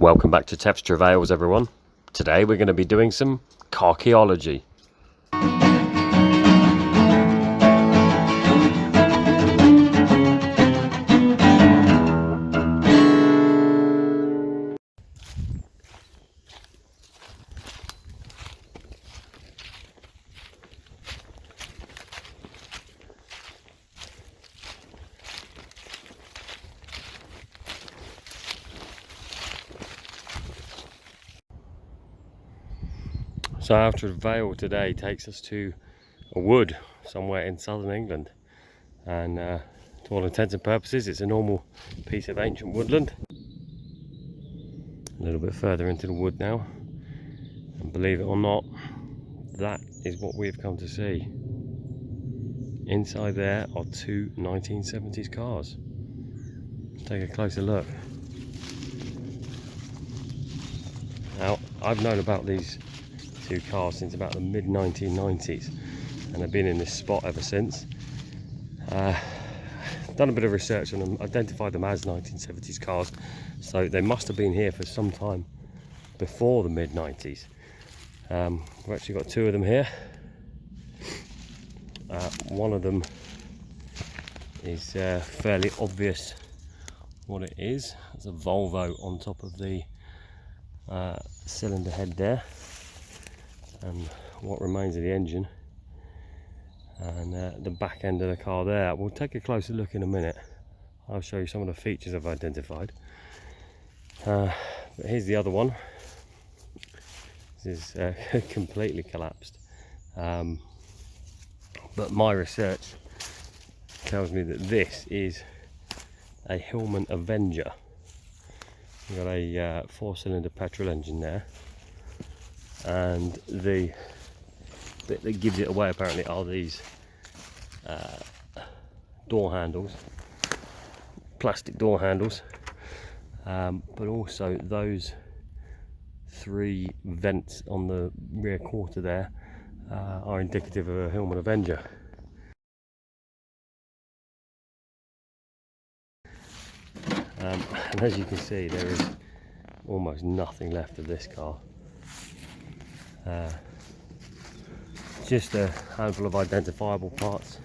Welcome back to Tef's Travails, everyone. Today we're going to be doing some Carcheology. So our travail today takes us to a wood somewhere in southern England, and to all intents and purposes it's a normal piece of ancient woodland. A little bit further into the wood now, and believe it or not, that is what we've come to see. Inside there are two 1970s cars. Let's take a closer look. Now, I've known about these two cars since about the mid 1990s, and I've been in this spot ever since. Done a bit of research on them, identified them as 1970s cars, so they must have been here for some time before the mid 90s. We've actually got two of them here. One of them is fairly obvious what it is. It's a Volvo on top of the cylinder head there, and what remains of the engine, and the back end of the car there. We'll take a closer look in a minute. I'll show you some of the features I've identified. But here's the other one. This is completely collapsed, but my research tells me that this is a Hillman Avenger. We've got a 4-cylinder petrol engine there, and the bit that gives it away apparently are these door handles, plastic door handles, but also those 3 vents on the rear quarter there are indicative of a Hillman Avenger. And as you can see, there is almost nothing left of this car. Just a handful of identifiable parts.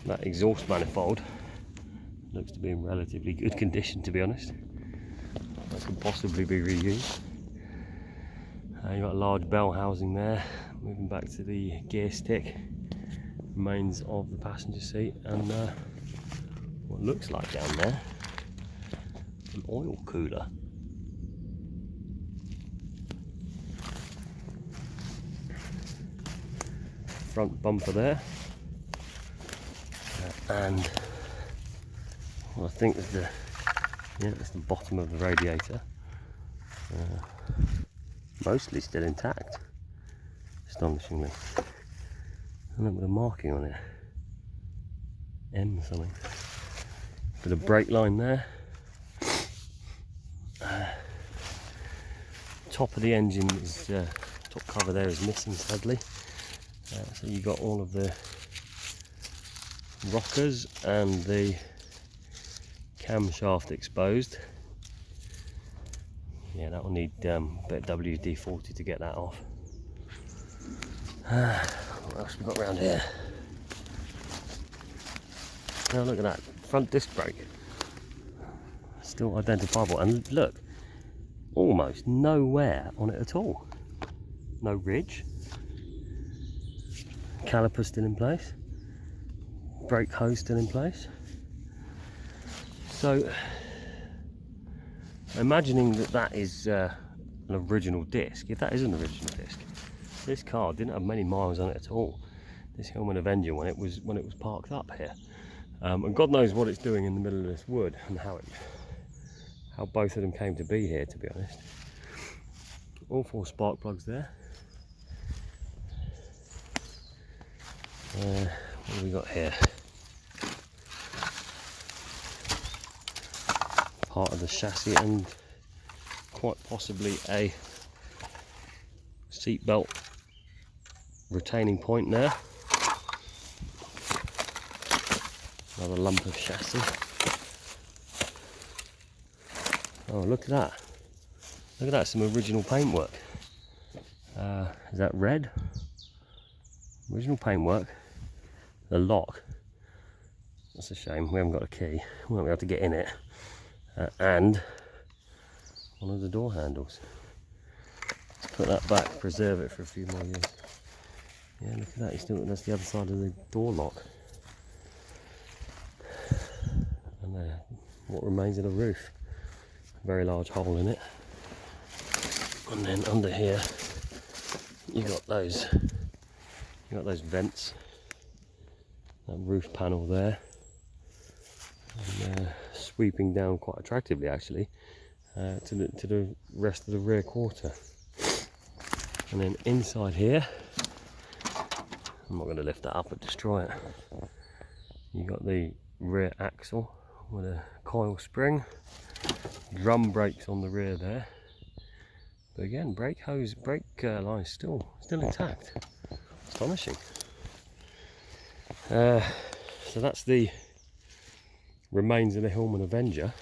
That exhaust manifold looks to be in relatively good condition, to be honest. That could possibly be reused. You've got a large bell housing there. Moving back to the gear stick, remains of the passenger seat, and what looks like down there, an oil cooler. Front bumper there, and well, I think that's the bottom of the radiator, mostly still intact, astonishingly. And then with a marking on it, M something. Bit of brake line there. Top of the engine is top cover there is missing, sadly. So you got all of the rockers and the camshaft exposed. Yeah, that will need a bit of WD-40 to get that off. What else we got around here? Now look at that front disc brake, still identifiable, and look, almost no wear on it at all. No ridge. Caliper still in place, brake hose still in place. So imagining that is an original disc, if that is an original disc, this car didn't have many miles on it at all, this Hillman Avenger, when it was parked up here. And God knows what it's doing in the middle of this wood, and how both of them came to be here, to be honest. All 4 spark plugs there. What have we got here? Part of the chassis, and quite possibly a seat belt retaining point there. Another lump of chassis. Oh, look at that. Look at that, some original paintwork. Is that red? Original paintwork. The lock. That's a shame, we haven't got a key. We won't be able to get in it. And one of the door handles. Let's put that back, preserve it for a few more years. Yeah, look at that, that's the other side of the door lock. And what remains of the roof. Very large hole in it. And then under here, you got those vents. That roof panel there. And, sweeping down quite attractively actually to the rest of the rear quarter. And then inside here, I'm not going to lift that up and destroy it. You got the rear axle with a coil spring, drum brakes on the rear there. But again, brake line still intact. Astonishing. So that's the remains of the Hillman Avenger.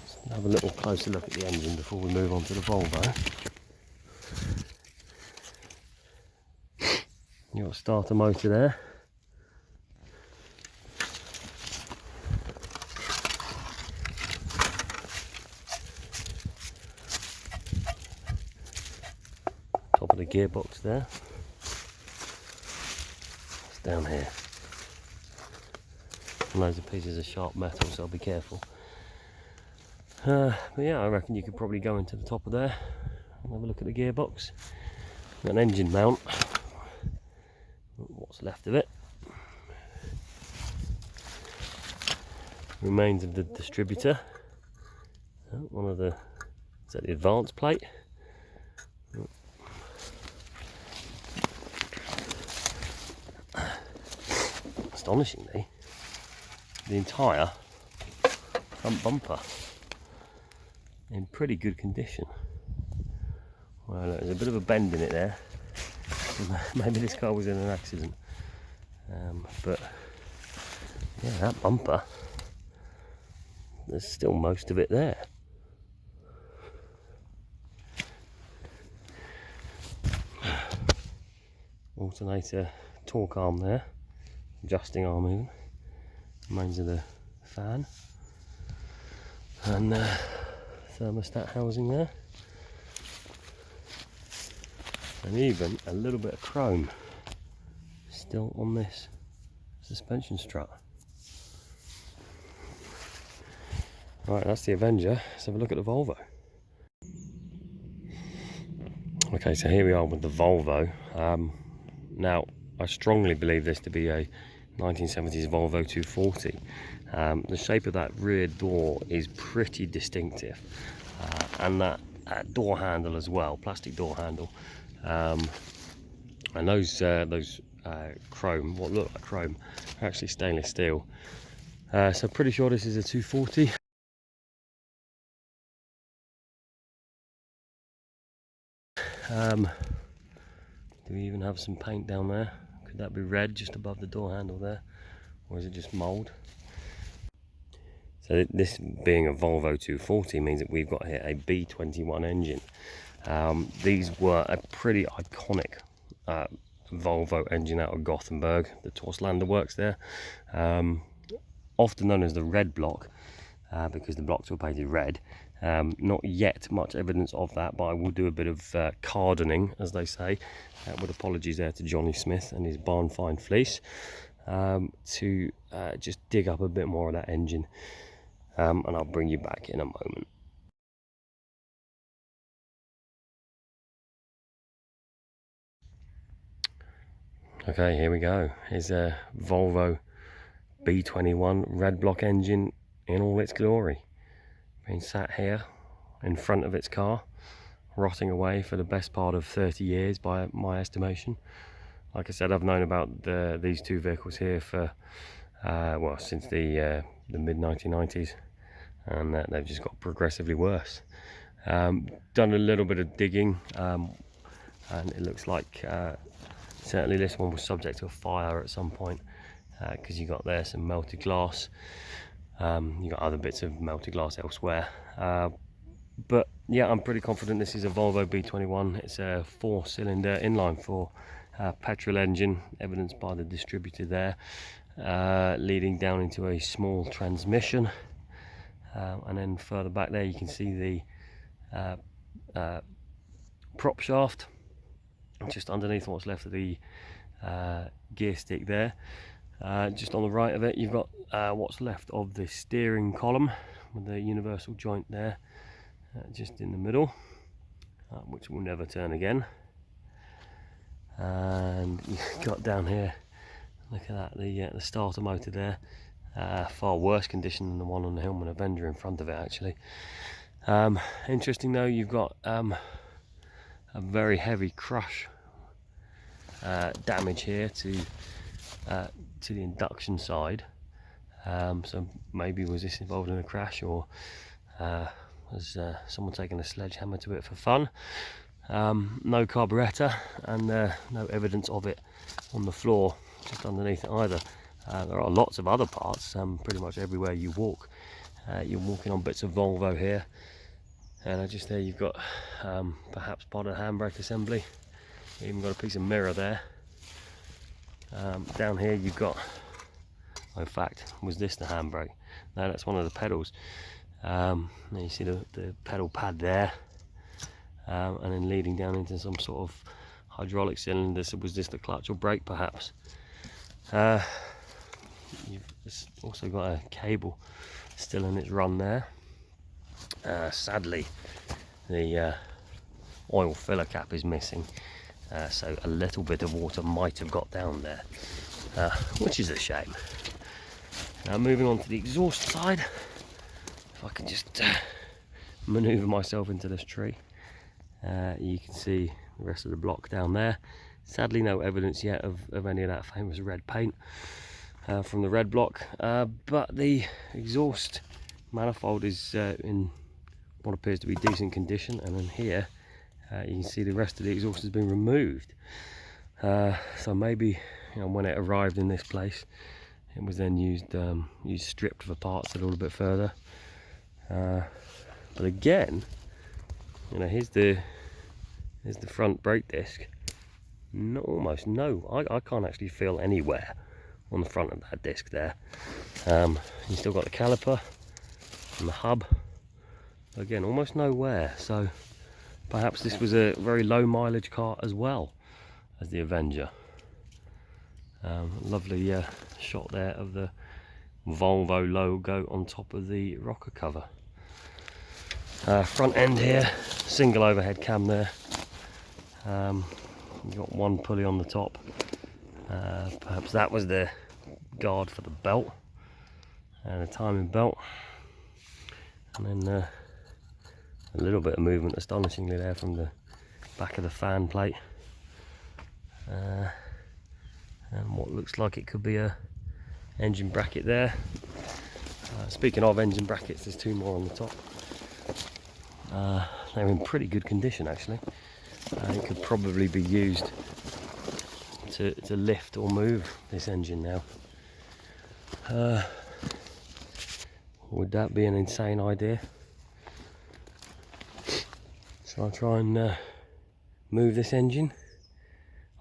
Let's have a little closer look at the engine before we move on to the Volvo. You've got a starter motor there. Top of the gearbox there. It's down here. And those are pieces of sharp metal, so be careful. But yeah, I reckon you could probably go into the top of there and have a look at the gearbox. An engine mount. What's left of it. Remains of the distributor. One of the, is that the advance plate? Astonishingly, the entire front bumper in pretty good condition. Well, look, there's a bit of a bend in it there. Maybe this car was in an accident. But yeah, that bumper, there's still most of it there. Alternator torque arm there, adjusting arm even. Remains of the fan. And thermostat housing there. And even a little bit of chrome still on this suspension strut. Right, that's the Avenger. Let's have a look at the Volvo. Okay, so here we are with the Volvo. Now, I strongly believe this to be a 1970s Volvo 240. The shape of that rear door is pretty distinctive, and that door handle as well, plastic door handle. And those chrome, what look like chrome, are actually stainless steel. So pretty sure this is a 240. Do we even have some paint down there? Could that be red just above the door handle there? Or is it just mould? So this being a Volvo 240 means that we've got here a B21 engine. These were a pretty iconic Volvo engine out of Gothenburg, the Torslander works there. Often known as the red block, because the blocks were painted red. Not yet much evidence of that, but I will do a bit of cardening, as they say, with apologies there to Johnny Smith and his barn find fleece, to just dig up a bit more of that engine, and I'll bring you back in a moment. Okay, here we go. Here's a Volvo B21 red block engine in all its glory. Being sat here in front of its car, rotting away for the best part of 30 years by my estimation. Like I said, I've known about these two vehicles here for well, since the mid 1990s, and they've just got progressively worse. Done a little bit of digging, and it looks like certainly this one was subject to a fire at some point, because you got there some melted glass. You've got other bits of melted glass elsewhere. But yeah, I'm pretty confident this is a Volvo B21. It's a 4-cylinder inline-4 petrol engine, evidenced by the distributor there, leading down into a small transmission. And then further back there you can see the prop shaft just underneath what's left of the gear stick there. Just on the right of it you've got what's left of the steering column with the universal joint there, just in the middle, which will never turn again. And you've got down here, look at that, the starter motor there, far worse condition than the one on the Hillman Avenger in front of it actually. Interesting though, you've got a very heavy crush damage here to the induction side. So maybe was this involved in a crash, or was someone taking a sledgehammer to it for fun? No carburettor, and no evidence of it on the floor just underneath it either. There are lots of other parts pretty much everywhere you walk. You're walking on bits of Volvo here, and just there you've got perhaps part of the handbrake assembly. You've even got a piece of mirror there. Down here you've got, in fact, was this the handbrake? No, that's one of the pedals. You see the pedal pad there, and then leading down into some sort of hydraulic cylinder. So was this the clutch or brake perhaps? You've also got a cable still in its run there. Sadly the oil filler cap is missing, so a little bit of water might have got down there, which is a shame. Now moving on to the exhaust side, if I can just maneuver myself into this tree, you can see the rest of the block down there. Sadly no evidence yet of any of that famous red paint from the red block, but the exhaust manifold is in what appears to be decent condition, and then here you can see the rest of the exhaust has been removed. So maybe, when it arrived in this place, it was then used stripped for parts a little bit further. But again, here's the front brake disc. Almost no, I can't actually feel anywhere on the front of that disc there. You still got the caliper and the hub. Again, almost nowhere. So perhaps this was a very low mileage car as well as the Avenger. Lovely shot there of the Volvo logo on top of the rocker cover. Front end here, single overhead cam there. You've got one pulley on the top. Perhaps that was the guard for the belt and a timing belt. And then a little bit of movement, astonishingly, there from the back of the fan plate. And what looks like it could be a engine bracket there. Speaking of engine brackets, there's two more on the top. They're in pretty good condition actually. It could probably be used to lift or move this engine now. Would that be an insane idea? Shall I try and move this engine?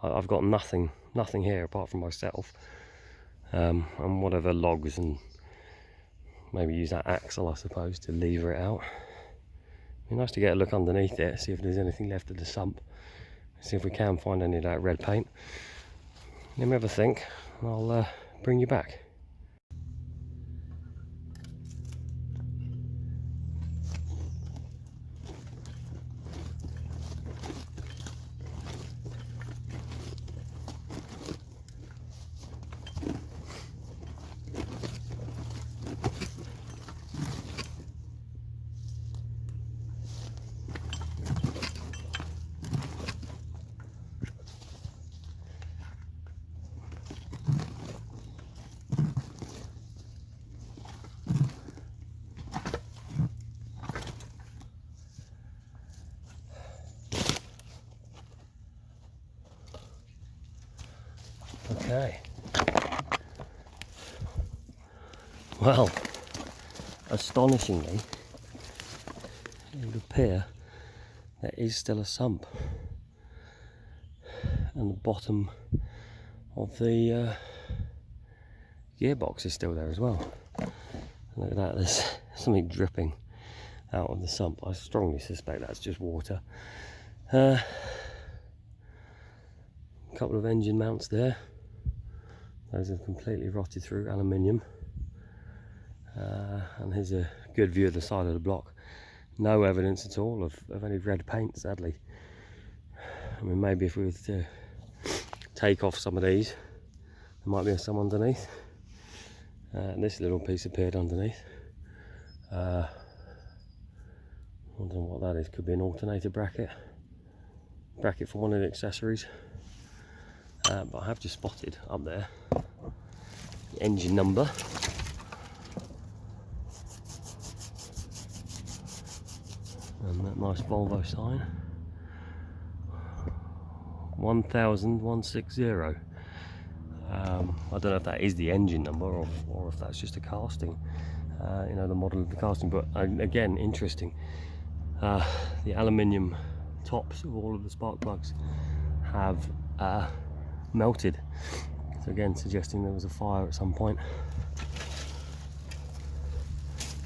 I've got nothing here apart from myself, and whatever logs, and maybe use that axle, I suppose, to lever it out. It'd be nice to get a look underneath it, see if there's anything left of the sump, see if we can find any of that red paint. Let me have a think, and I'll bring you back. Okay. Well, astonishingly, it would appear there is still a sump, and the bottom of the gearbox is still there as well. Look at that, there's something dripping out of the sump. I strongly suspect that's just water. A couple of engine mounts there. Those have completely rotted through, aluminium. And here's a good view of the side of the block. No evidence at all of any red paint, sadly. I mean, maybe if we were to take off some of these, there might be some underneath. And this little piece appeared underneath. I don't know what that is. Could be an alternator bracket for one of the accessories. But I have just spotted up there the engine number. And that nice Volvo sign. 10160. I don't know if that is the engine number or if that's just a casting, you know, the model of the casting. But again, interesting. The aluminium tops of all of the spark plugs have melted. So again, suggesting there was a fire at some point.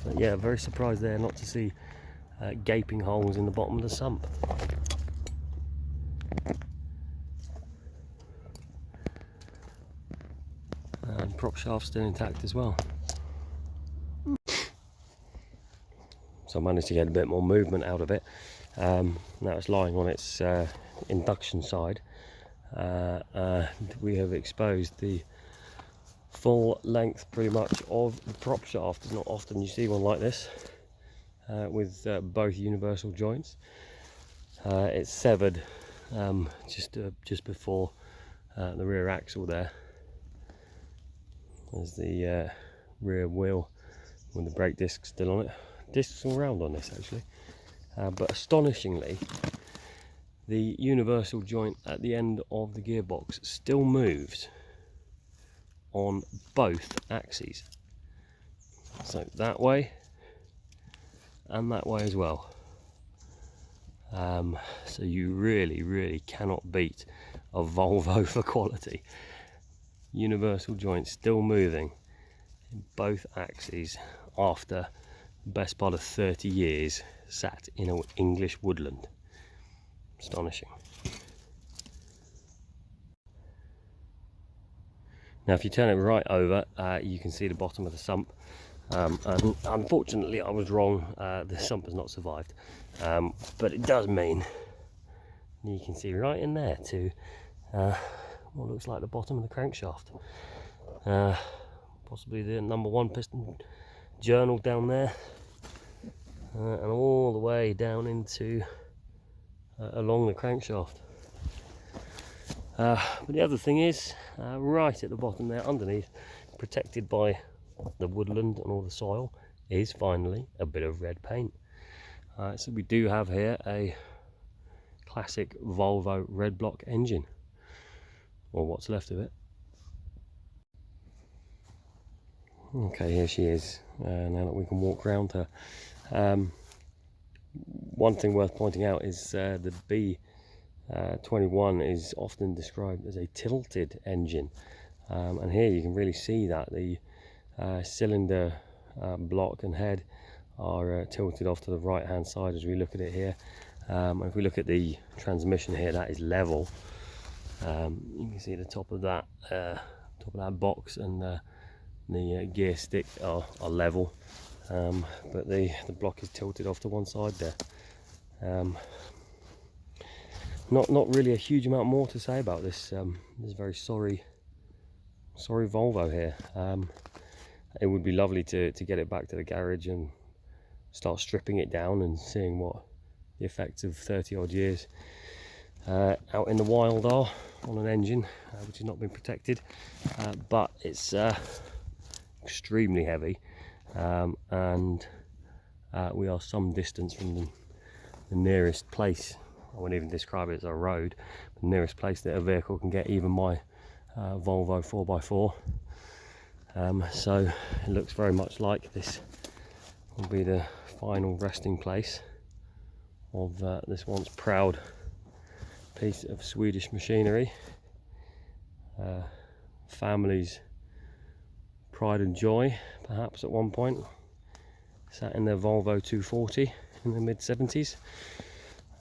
But yeah, very surprised there not to see gaping holes in the bottom of the sump. And prop shaft still intact as well. So I managed to get a bit more movement out of it. Now it's lying on its induction side. And we have exposed the full length pretty much of the prop shaft. It's not often you see one like this with both universal joints. It's severed just before the rear axle there. There's the rear wheel with the brake disc still on it. Discs all round on this actually, but astonishingly the universal joint at the end of the gearbox still moves on both axes, so that way and that way as well. So you really cannot beat a Volvo for quality. Universal joint still moving in both axes after the best part of 30 years sat in an English woodland. Astonishing. Now if you turn it right over, you can see the bottom of the sump, and unfortunately I was wrong. The sump has not survived, but it does mean you can see right in there to what looks like the bottom of the crankshaft, possibly the #1 piston journal down there, and all the way down into along the crankshaft. But the other thing is, right at the bottom there underneath, protected by the woodland and all the soil, is finally a bit of red paint. So we do have here a classic Volvo red block engine, or what's left of it. Okay, here she is, now that we can walk around her. One thing worth pointing out is the B21 is often described as a tilted engine, and here you can really see that the cylinder block and head are tilted off to the right hand side as we look at it here. If we look at the transmission here, that is level. You can see the top of that box and the gear stick are level, but the block is tilted off to one side there. Not really a huge amount more to say about this very sorry Volvo here. It would be lovely to get it back to the garage and start stripping it down and seeing what the effects of 30 odd years out in the wild are on an engine which has not been protected, but it's extremely heavy, and we are some distance from the nearest place. I wouldn't even describe it as a road, the nearest place that a vehicle can get even my Volvo 4x4. So it looks very much like this will be the final resting place of this once proud piece of Swedish machinery. Family's pride and joy, perhaps at one point. Sat in their Volvo 240 in the mid-70s.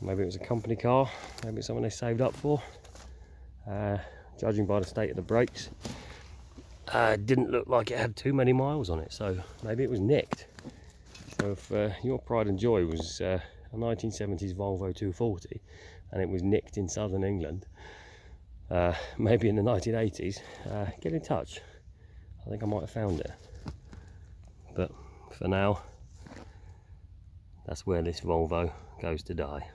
Maybe it was a company car, maybe it's something they saved up for. Judging by the state of the brakes, didn't look like it had too many miles on it, so maybe it was nicked. So if your pride and joy was a 1970s Volvo 240 and it was nicked in southern England, maybe in the 1980s, get in touch. I think I might have found it. But for now, that's where this Volvo goes to die.